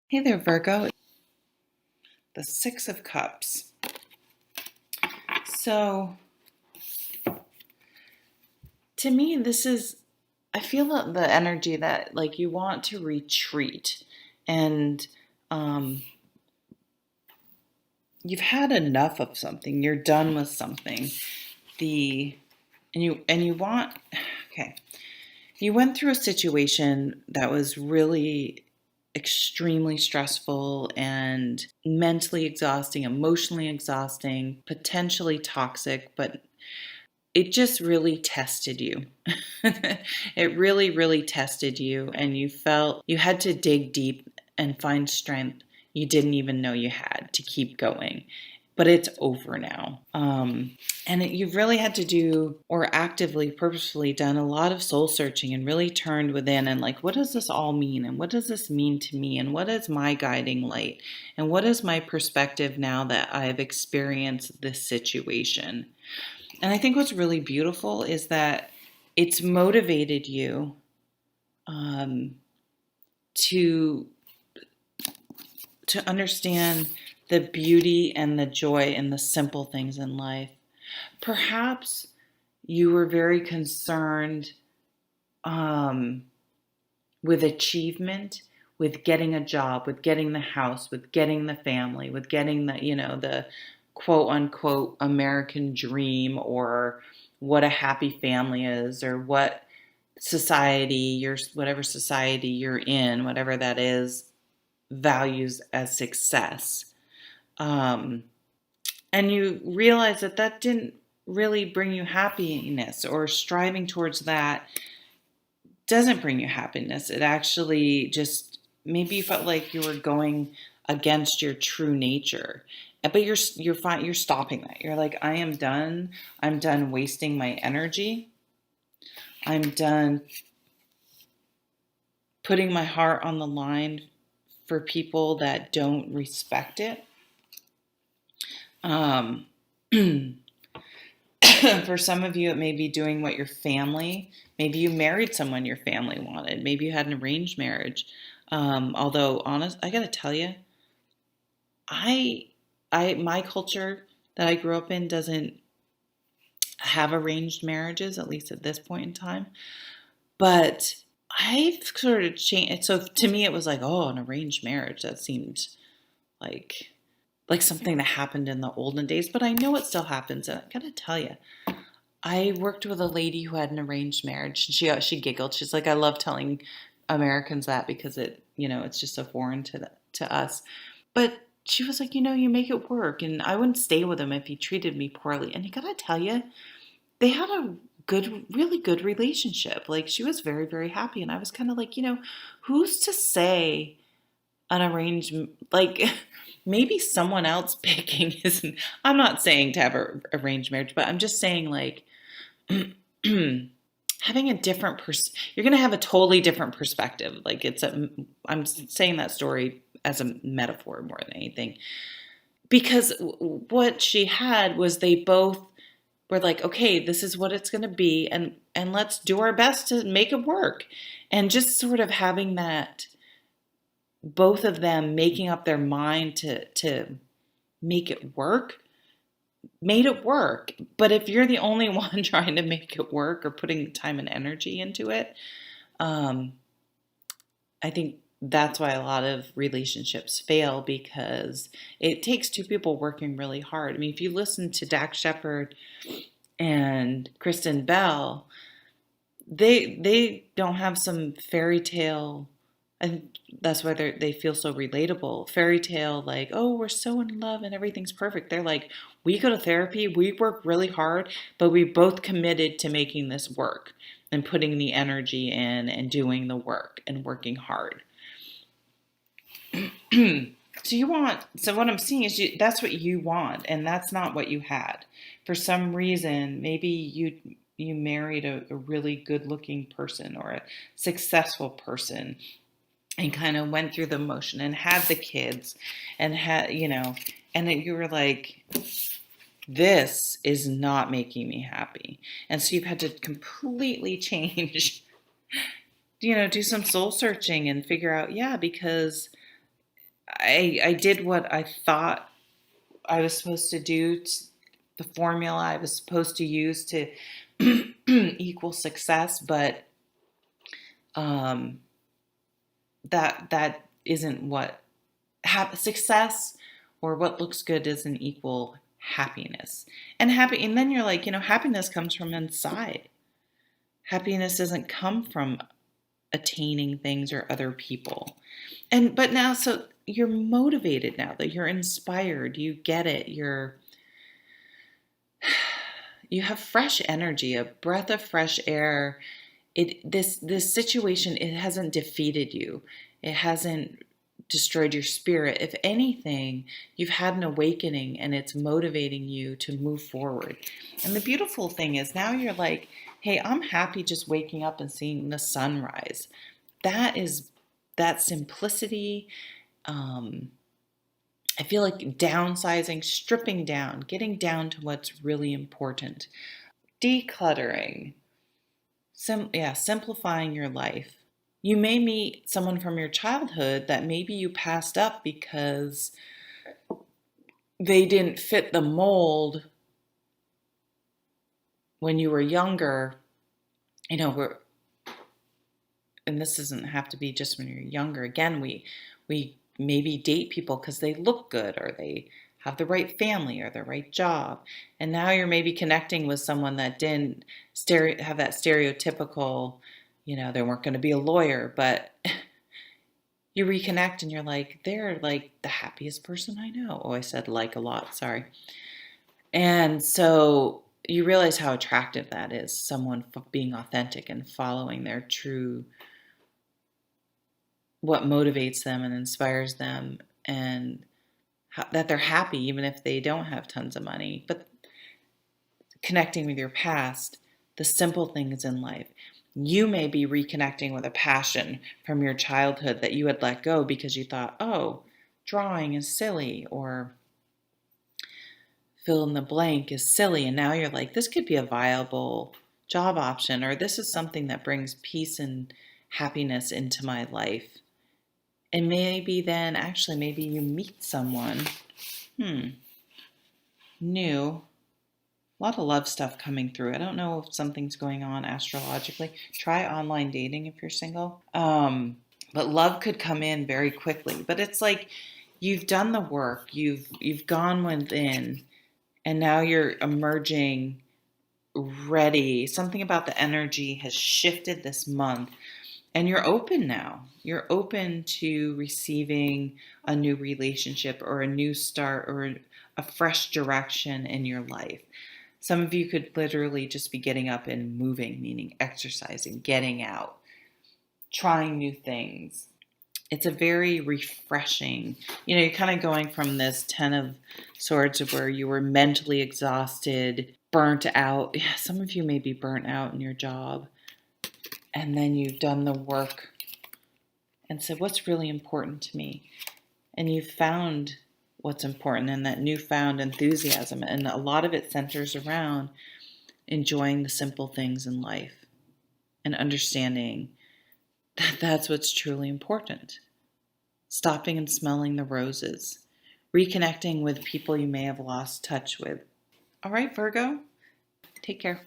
Hey there, Virgo. The Six of Cups. So, to me, I feel the energy that like you want to retreat and um, you've had enough of something. You're done with something. The, and you want, okay. You went through a situation that was really extremely stressful and mentally exhausting, emotionally exhausting, potentially toxic, but it just really tested you. It really, really tested you, and you felt you had to dig deep and find strength you didn't even know you had to keep going. But it's over now. You've really had to do, or actively, purposefully done a lot of soul searching and really turned within and like, what does this all mean? And what does this mean to me? And what is my guiding light? And what is my perspective now that I've experienced this situation? And I think what's really beautiful is that it's motivated you um, to to understand the beauty and the joy and the simple things in life. Perhaps you were very concerned um, with achievement, with getting a job, with getting the house, with getting the family, with getting the quote unquote American dream, or what a happy family is, or what whatever society you're in, whatever that is, values as success. Um, and you realize that that didn't really bring you happiness, or striving towards that doesn't bring you happiness. It actually just, maybe you felt like you were going against your true nature. But you're fine. You're stopping that. You're like, I am done. I'm done wasting my energy. I'm done putting my heart on the line for people that don't respect it. Um, for some of you, it may be doing what your family, maybe you married someone your family wanted. Maybe you had an arranged marriage. Although, honest, I gotta tell you, I, my culture that I grew up in doesn't have arranged marriages, at least at this point in time. But I've sort of changed. So to me, it was like, oh, an arranged marriage. That seemed like something that happened in the olden days. But I know it still happens. And I gotta tell you, I worked with a lady who had an arranged marriage. She giggled. She's like, I love telling Americans that because it's just so foreign to us. But she was like, you make it work, and I wouldn't stay with him if he treated me poorly. And you gotta tell you, they had a really good relationship. Like, she was very, very happy, and I was kind of like, who's to say an arranged, like, maybe someone else picking isn't. I'm not saying to have a arranged marriage, but I'm just saying, like, having a different you're going to have a totally different perspective. Like, I'm saying that story as a metaphor more than anything, because what she had was, they both were like, okay, this is what it's going to be, and let's do our best to make it work. And just sort of having that, both of them making up their mind to make it work, made it work. But if you're the only one trying to make it work or putting time and energy into it, um, I think that's why a lot of relationships fail, because it takes two people working really hard. I mean, if you listen to Dax Shepard and Kristen Bell, they don't have some fairy tale, and that's why they feel so relatable. Fairy tale, like, oh, we're so in love and everything's perfect. They're like, we go to therapy, we work really hard, but we both committed to making this work and putting the energy in and doing the work and working hard. So what I'm seeing is, that's what you want, and that's not what you had. For some reason, maybe you married a really good looking person, or a successful person, and kind of went through the motion and had the kids, and and then you were like, this is not making me happy. And so you've had to completely change, do some soul searching and figure out, yeah, because I did what I thought I was supposed to do, the formula I was supposed to use to equal success, but um, that isn't what success or what looks good doesn't equal happiness. And then you're like, happiness comes from inside. Happiness doesn't come from attaining things or other people. But now, so you're motivated now, that you're inspired, you get it, you have fresh energy, a breath of fresh air. This situation, it hasn't defeated you. It hasn't destroyed your spirit. If anything, you've had an awakening and it's motivating you to move forward. And the beautiful thing is now you're like, hey, I'm happy just waking up and seeing the sunrise. That simplicity. I feel like downsizing, stripping down, getting down to what's really important, decluttering, simplifying your life. You may meet someone from your childhood that maybe you passed up because they didn't fit the mold when you were younger. And this doesn't have to be just when you're younger. Again, we maybe date people because they look good or they have the right family or the right job. And now you're maybe connecting with someone that didn't have that stereotypical, they weren't going to be a lawyer, but you reconnect and you're like, they're like the happiest person I know. Oh, I said like a lot, sorry. And so you realize how attractive that is, someone being authentic and following their true, what motivates them and inspires them, and that they're happy even if they don't have tons of money. But connecting with your past, the simple things in life. You may be reconnecting with a passion from your childhood that you had let go because you thought, oh, drawing is silly, or fill in the blank is silly. And now you're like, this could be a viable job option, or this is something that brings peace and happiness into my life. And maybe then, actually, maybe you meet someone new. A lot of love stuff coming through. I don't know if something's going on astrologically. Try online dating if you're single. But love could come in very quickly. But it's like you've done the work. You've gone within, and now you're emerging ready. Something about the energy has shifted this month. And you're open now. You're open to receiving a new relationship or a new start or a fresh direction in your life. Some of you could literally just be getting up and moving, meaning exercising, getting out, trying new things. It's a very refreshing, you're kind of going from this 10 of Swords where you were mentally exhausted, burnt out. Yeah, some of you may be burnt out in your job. And then you've done the work and said, what's really important to me? And you've found what's important in that newfound enthusiasm. And a lot of it centers around enjoying the simple things in life and understanding that that's what's truly important. Stopping and smelling the roses. Reconnecting with people you may have lost touch with. All right, Virgo, take care.